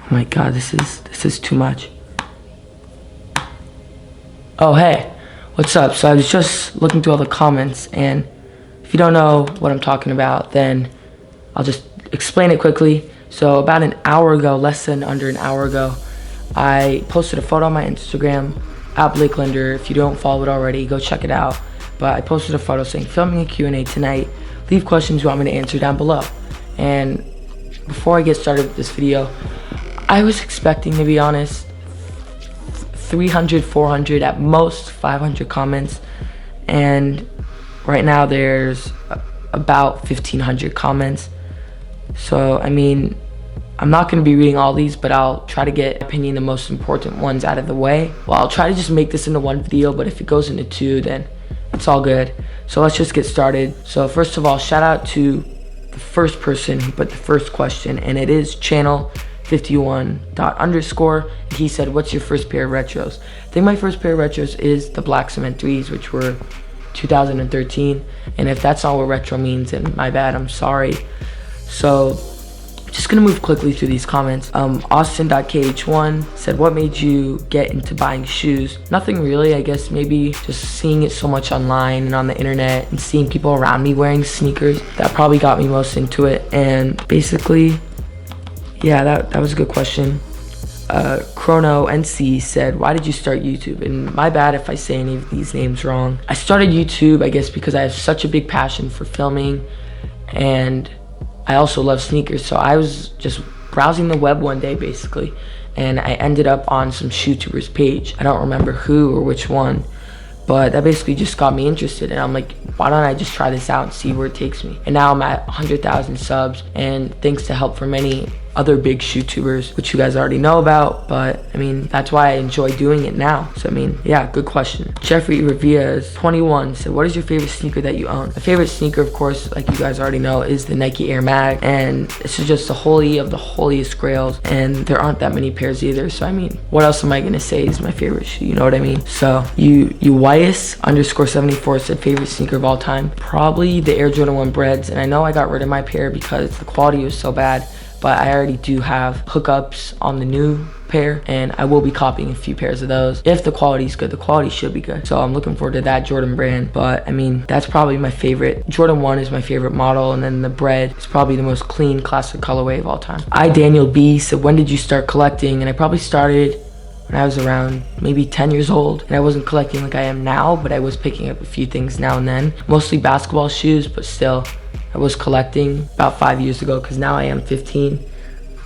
Oh my god, this is too much. Oh hey, what's up? So I was just looking through all the comments, and if you don't know what I'm talking about, then I'll just explain it quickly. So about an hour ago, less than under an hour ago, I posted a photo on my Instagram, @BlakeLender. If you don't follow it already, go check it out. But I posted a photo saying, filming a Q&A tonight. Leave questions you want me to answer down below. And before I get started with this video, I was expecting, to be honest, 300, 400, at most 500 comments. And right now there's about 1,500 comments. So, I mean, I'm not going to be reading all these, but I'll try to get, in my opinion, the most important ones out of the way. Well, I'll try to just make this into one video, but if it goes into two, then it's all good. So let's just get started. So first of all, shout out to the first person who put the first question, and it is channel51._. He said, what's your first pair of retros? I think my first pair of retros is the Black Cement 3s, which were 2013. And if that's not what retro means, then my bad, I'm sorry. So just gonna move quickly through these comments. Austin.kh1 said, what made you get into buying shoes? Nothing really, I guess maybe just seeing it so much online and on the internet and seeing people around me wearing sneakers. That probably got me most into it. And basically, yeah, that was a good question. Chrono NC said, why did you start YouTube? And my bad if I say any of these names wrong. I started YouTube, I guess, because I have such a big passion for filming, and I also love sneakers. So I was just browsing the web one day, basically, and I ended up on some ShoeTubers page. I don't remember who or which one, but that basically just got me interested, and I'm like, why don't I just try this out and see where it takes me? And now I'm at 100,000 subs, and thanks to help from many other big ShoeTubers, which you guys already know about, but I mean, that's why I enjoy doing it now. So I mean, yeah, good question. Jeffrey Revias 21 said, what is your favorite sneaker that you own? My favorite sneaker, of course, like you guys already know, is the Nike Air Mag, and this is just the holy of the holiest grails, and there aren't that many pairs either. So I mean, what else am I gonna say is my favorite shoe, you know what I mean? So Wyas_74 said, favorite sneaker of all time? Probably the Air Jordan 1 Breads, and I know I got rid of my pair because the quality was so bad, but I already do have hookups on the new pair, and I will be copying a few pairs of those. If the quality is good, the quality should be good. So I'm looking forward to that Jordan brand. But I mean, that's probably my favorite. Jordan 1 is my favorite model, and then the Bread is probably the most clean classic colorway of all time. Daniel B said, when did you start collecting? And I probably started when I was around maybe 10 years old, and I wasn't collecting like I am now, but I was picking up a few things now and then, mostly basketball shoes, but still I was collecting about 5 years ago, because now I am 15.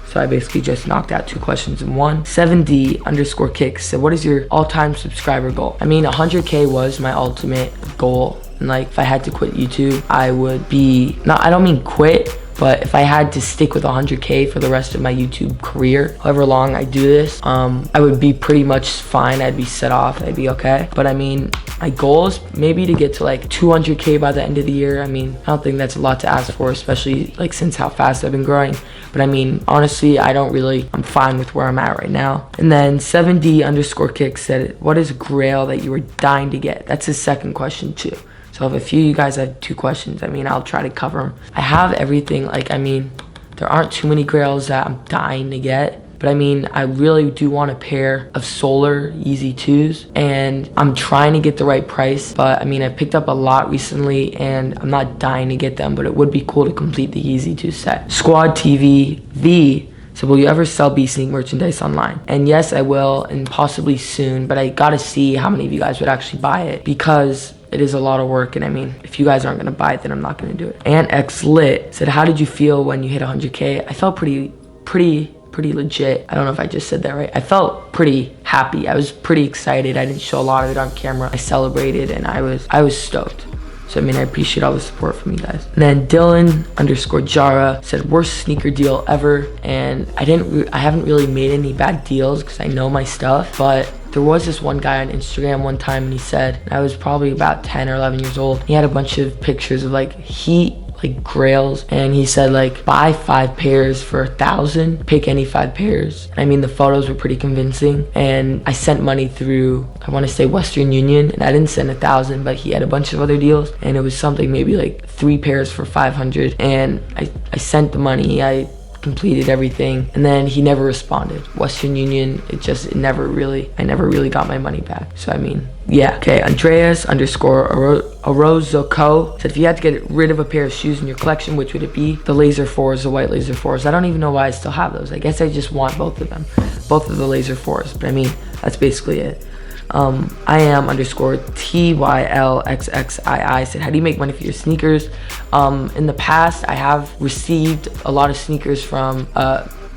So I basically just knocked out 2 questions in one. 7D_kicks said, what is your all-time subscriber goal? I mean, 100K was my ultimate goal, and like if I had to quit YouTube, I would be, I don't mean quit, but if I had to stick with 100K for the rest of my YouTube career, however long I do this, I would be pretty much fine. I'd be set off, I'd be okay. But I mean, my goal is maybe to get to like 200K by the end of the year. I mean, I don't think that's a lot to ask for, especially like since how fast I've been growing. But I mean, honestly, I'm fine with where I'm at right now. And then 7D_kicks said, what is a grail that you were dying to get? That's his second question too. So if a few of you guys have 2 questions, I mean, I'll try to cover them. I have everything. Like, I mean, there aren't too many grails that I'm dying to get. But I mean, I really do want a pair of Solar Yeezy 2s, and I'm trying to get the right price. But I mean, I picked up a lot recently, and I'm not dying to get them, but it would be cool to complete the Yeezy 2 set. Squad TV V said, will you ever sell Bsneak merchandise online? And yes, I will, and possibly soon, but I gotta see how many of you guys would actually buy it, because it is a lot of work, and I mean, if you guys aren't gonna buy it, then I'm not gonna do it. And X Lit said, how did you feel when you hit 100K? I felt pretty legit. I don't know if I just said that right. I felt pretty happy. I was pretty excited. I didn't show a lot of it on camera. I celebrated, and I was stoked. So I mean, I appreciate all the support from you guys. And then Dylan_Jara said, worst sneaker deal ever. And I haven't really made any bad deals because I know my stuff, but there was this one guy on Instagram one time, and he said, I was probably about 10 or 11 years old. He had a bunch of pictures of like Heat, like grails, and he said like, buy 5 pairs for 1,000, pick any 5 pairs. I mean, the photos were pretty convincing, and I sent money through, I want to say Western Union, and I didn't send 1,000, but he had a bunch of other deals, and it was something maybe like 3 pairs for 500, and I sent the money. I completed everything, and then he never responded. Western Union, I never really got my money back. So I mean, yeah. Okay, Andreas _ Orozoko said, if you had to get rid of a pair of shoes in your collection, which would it be? The Laser 4s, the white Laser 4s. I don't even know why I still have those. I guess I just want both of them, both of the Laser 4s, but I mean, that's basically it. I am _ TYLXXII said, how do you make money for your sneakers? In the past, I have received a lot of sneakers from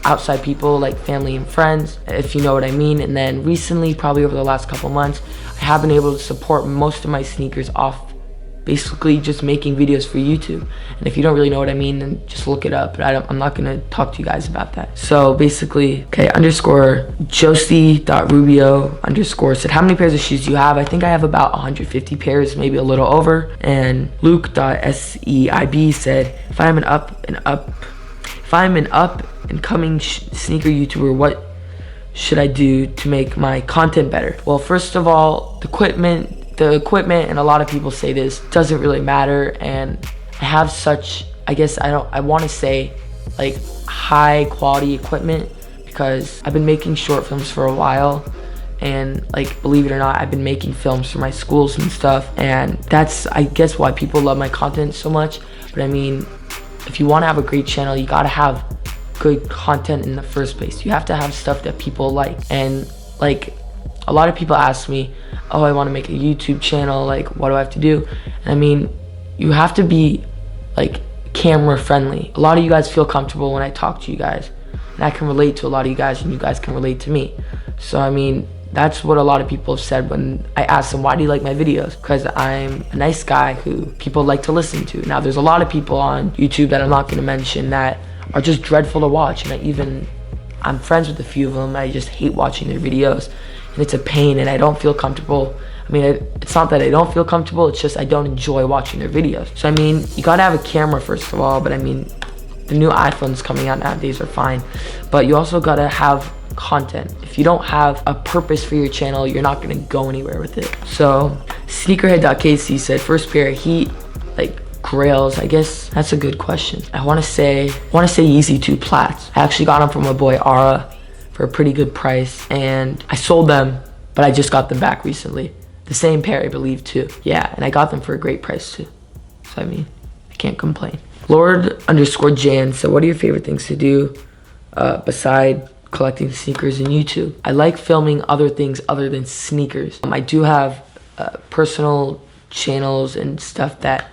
outside people, like family and friends, if you know what I mean. And then recently, probably over the last couple months, I have been able to support most of my sneakers off basically just making videos for YouTube. And if you don't really know what I mean, then just look it up. But I'm not gonna talk to you guys about that. So basically, okay, _Josie.Rubio_ said, how many pairs of shoes do you have? I think I have about 150 pairs, maybe a little over. And Luke.Seib said, if I'm an up and coming sneaker YouTuber, what should I do to make my content better? Well, first of all, the equipment, and a lot of people say this, doesn't really matter. And I have such, I want to say, like, high quality equipment, because I've been making short films for a while, and like, believe it or not, I've been making films for my schools and stuff, and that's, I guess, why people love my content so much. But I mean, if you want to have a great channel, you gotta have good content in the first place. You have to have stuff that people like. And like, a lot of people ask me, oh, I want to make a YouTube channel, like, what do I have to do? And I mean, you have to be like camera friendly. A lot of you guys feel comfortable when I talk to you guys, and I can relate to a lot of you guys, and you guys can relate to me. So I mean, that's what a lot of people have said when I ask them, why do you like my videos? Because I'm a nice guy who people like to listen to. Now, there's a lot of people on YouTube that I'm not going to mention that are just dreadful to watch, and I'm friends with a few of them. I just hate watching their videos, and it's a pain, and I don't feel comfortable. I mean, it's not that I don't feel comfortable, it's just I don't enjoy watching their videos. So I mean, you gotta have a camera first of all, but I mean, the new iPhones coming out nowadays are fine, but you also gotta have content. If you don't have a purpose for your channel, you're not gonna go anywhere with it. So sneakerhead.kc said, first pair of Heat, like, grails, I guess that's a good question. I want to say Yeezy 2 Plats. I actually got them from my boy Ara for a pretty good price, and I sold them, but I just got them back recently. The same pair, I believe, too. Yeah, and I got them for a great price too. So I mean, I can't complain. Lord_Jan said, what are your favorite things to do beside collecting sneakers and YouTube? I like filming other things other than sneakers. I do have personal channels and stuff that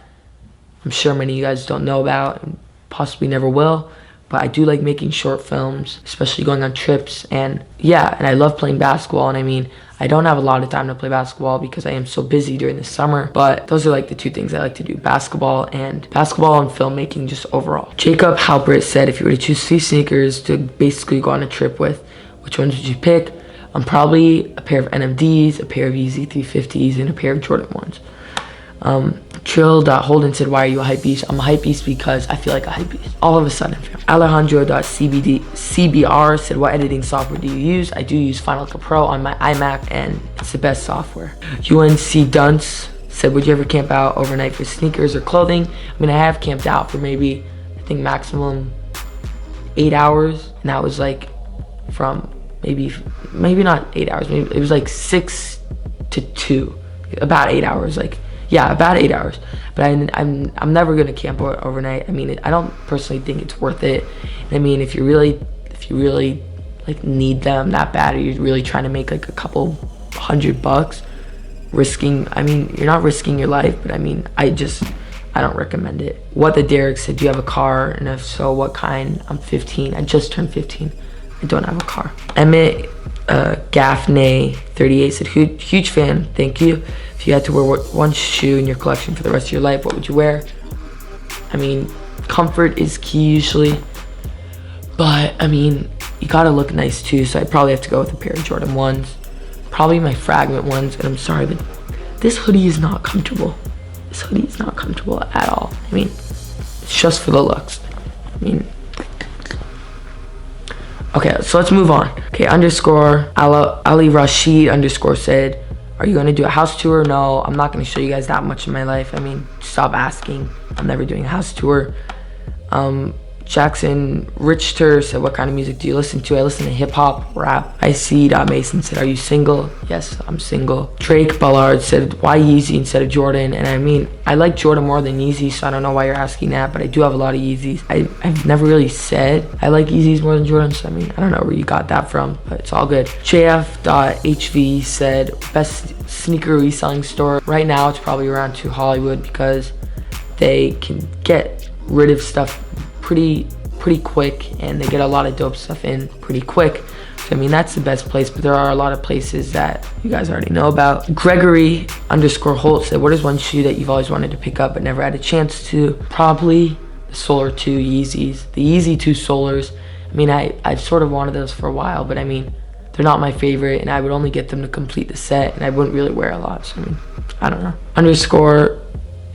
I'm sure many of you guys don't know about and possibly never will, but I do like making short films, especially going on trips. And yeah, and I love playing basketball. And I mean, I don't have a lot of time to play basketball because I am so busy during the summer, but those are like the two things I like to do, basketball and filmmaking just overall. Jacob Halpert said, if you were to choose 3 sneakers to basically go on a trip with, which ones would you pick? Probably a pair of NMDs, a pair of Yeezy 350s, and a pair of Jordan 1s. Trill.Holden said, why are you a hype beast? I'm a hype beast because I feel like a hype beast all of a sudden. Alejandro.CBR said, what editing software do you use? I do use Final Cut Pro on my iMac, and it's the best software. UNC Dunce said, would you ever camp out overnight for sneakers or clothing? I mean, I have camped out for maybe, I think maximum 8 hours, and that was like from maybe not 8 hours, maybe it was like 6 to 2, about 8 hours, like, yeah, about 8 hours. But I'm never gonna camp overnight. I mean, I don't personally think it's worth it. And I mean, if you really like need them that bad, or you're really trying to make like a couple $100, risking, I mean, you're not risking your life, but I mean, I don't recommend it. What the Derek said, do you have a car? And if so, what kind? I'm 15, I just turned 15. I don't have a car. Emmett Gaffney 38 said, huge fan, thank you. If you had to wear one shoe in your collection for the rest of your life, what would you wear? I mean, comfort is key usually, but I mean, you gotta look nice too, so I'd probably have to go with a pair of Jordan 1s, probably my Fragment ones. And I'm sorry, but this hoodie is not comfortable. This hoodie is not comfortable at all. I mean, it's just for the looks. I mean, okay, so let's move on. Okay, Ali Rashid said, are you gonna do a house tour? No, I'm not gonna show you guys that much of my life. I mean, stop asking. I'm never doing a house tour. Jackson Richter said, what kind of music do you listen to? I listen to hip hop, rap. I see. Mason said, are you single? Yes, I'm single. Drake Ballard said, why Yeezy instead of Jordan? And I mean, I like Jordan more than Yeezy, so I don't know why you're asking that, but I do have a lot of Yeezys. I've never really said I like Yeezys more than Jordan, so I mean, I don't know where you got that from, but it's all good. JF.HV said, best sneaker reselling store. Right now, it's probably around to Hollywood because they can get rid of stuff pretty quick, and they get a lot of dope stuff in pretty quick. So I mean, that's the best place, but there are a lot of places that you guys already know about. Gregory_Holt said, what is one shoe that you've always wanted to pick up but never had a chance to? Probably the Solar 2 Yeezys, the Yeezy 2 Solars. I mean, I've sort of wanted those for a while, but I mean, they're not my favorite, and I would only get them to complete the set, and I wouldn't really wear a lot, so I mean, I don't know.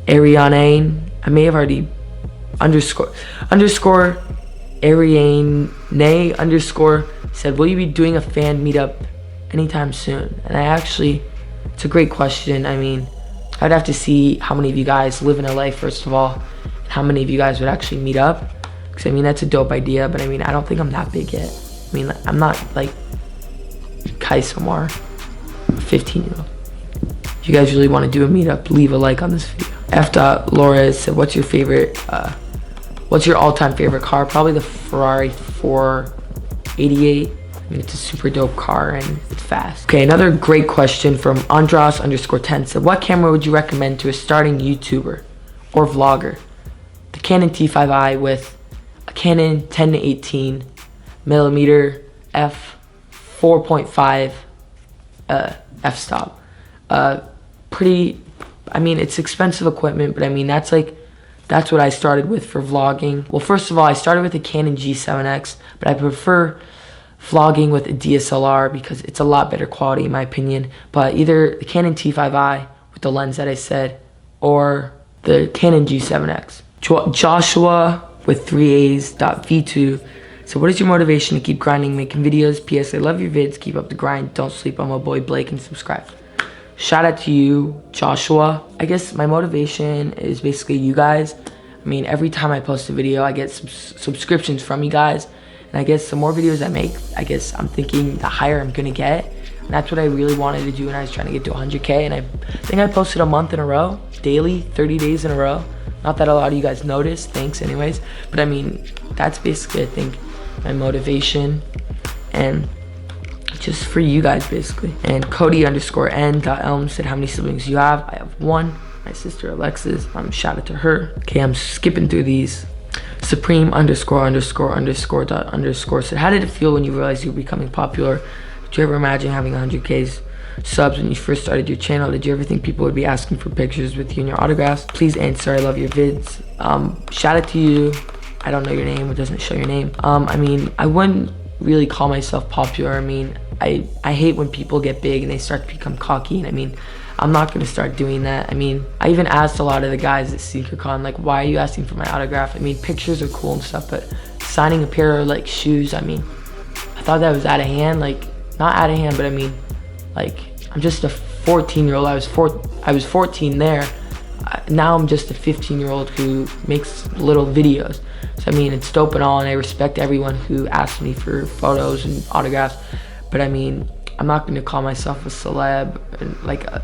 Ariane, I may have already underscore Ariane said, will you be doing a fan meetup anytime soon? And it's a great question. I mean, I'd have to see how many of you guys live in LA, first of all, and how many of you guys would actually meet up. Because I mean, that's a dope idea, but I mean, I don't think I'm that big yet. I mean, I'm not like Kai Samar, a 15-year-old. If you guys really want to do a meetup, leave a like on this video. F.Laura said, what's your all-time favorite car? Probably the Ferrari 488. I mean, it's a super dope car and it's fast. Okay, another great question from Andros_10 said, what camera would you recommend to a starting YouTuber or vlogger? The Canon T5i with a Canon 10-18 millimeter f/4.5 f-stop. I mean, it's expensive equipment, but I mean, that's what I started with for vlogging. Well, first of all, I started with a Canon G7X, but I prefer vlogging with a DSLR because it's a lot better quality in my opinion. But either the Canon T5i with the lens that I said, or the Canon G7X. Joshua with 3A's.V2. So what is your motivation to keep grinding, making videos? P.S. I love your vids. Keep up the grind. Don't sleep on my boy Blake, and subscribe. Shout out to you, Joshua. I guess my motivation is basically you guys. I mean, every time I post a video, I get subscriptions from you guys. And I guess the more videos I make, I guess I'm thinking the higher I'm gonna get. And that's what I really wanted to do when I was trying to get to 100K. And I think I posted a month in a row, daily, 30 days in a row. Not that a lot of you guys noticed, thanks anyways. But I mean, that's basically, I think, my motivation. And just for you guys, basically. And Cody_N.Elm said, how many siblings do you have? I have one, my sister Alexis. Shout out to her. Okay, I'm skipping through these. Supreme_____ said, how did it feel when you realized you were becoming popular? Did you ever imagine having 100K subs when you first started your channel? Did you ever think people would be asking for pictures with you and your autographs? Please answer. I love your vids. Shout out to you. I don't know your name. It doesn't show your name. I mean, I wouldn't really call myself popular. I mean, I hate when people get big and they start to become cocky, and I mean, I'm not gonna start doing that. I mean, I even asked a lot of the guys at SneakerCon, like, why are you asking for my autograph? I mean, pictures are cool and stuff, but signing a pair of like shoes, I mean, I thought that was out of hand. Like, not out of hand, but I mean, like, I'm just a 14-year-old. I was 14 there. Now I'm just a 15-year-old who makes little videos. So I mean, it's dope and all, and I respect everyone who asks me for photos and autographs. But I mean, I'm not gonna call myself a celeb, and like I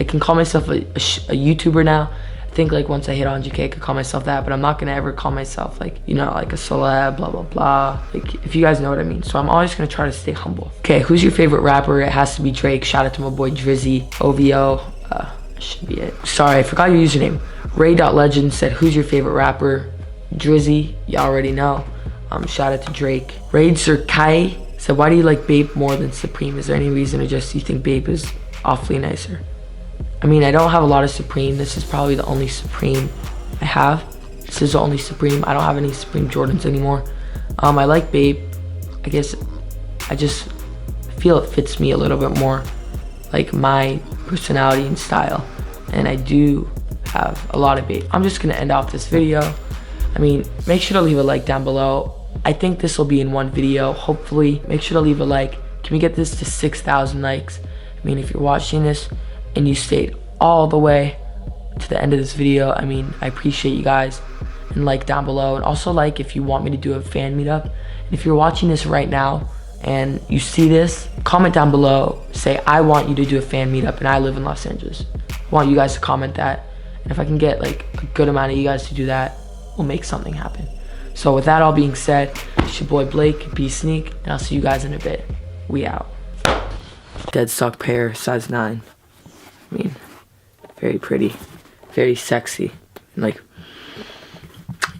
can call myself a YouTuber now. I think like once I hit 100K, I could call myself that, but I'm not gonna ever call myself like, you know, like a celeb, blah blah blah. Like, if you guys know what I mean. So I'm always gonna try to stay humble. Okay, who's your favorite rapper? It has to be Drake. Shout out to my boy Drizzy, OVO. That should be it. Sorry, I forgot your username. Ray.Legend said, who's your favorite rapper? Drizzy, you already know. Shout out to Drake. Raidser Kai said, why do you like Bape more than Supreme? Is there any reason, or just you think Bape is awfully nicer? I mean, I don't have a lot of Supreme. This is probably the only Supreme I have. This is the only Supreme. I don't have any Supreme Jordans anymore. I like Bape. I guess I just feel it fits me a little bit more, like my personality and style. And I do have a lot of Bape. I'm just gonna end off this video. I mean, make sure to leave a like down below. I think this will be in one video, hopefully. Make sure to leave a like. Can we get this to 6,000 likes? I mean, if you're watching this and you stayed all the way to the end of this video, I mean, I appreciate you guys. and like down below. And also like if you want me to do a fan meetup. And if you're watching this right now and you see this, comment down below, say I want you to do a fan meetup and I live in Los Angeles. I want you guys to comment that. And if I can get like a good amount of you guys to do that, we'll make something happen. So with that all being said, it's your boy Blake, Bsneak, and I'll see you guys in a bit. We out. Dead stock pair, size 9. I mean, very pretty, very sexy. Like,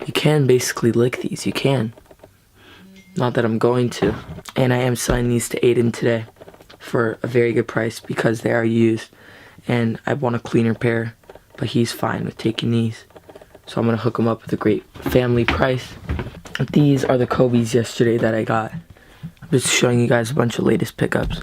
you can basically lick these, you can. Not that I'm going to. And I am selling these to Aiden today for a very good price because they are used. And I want a cleaner pair, but he's fine with taking these. So I'm gonna hook him up with a great family price. These are the Kobe's yesterday that I got. I'm just showing you guys a bunch of latest pickups.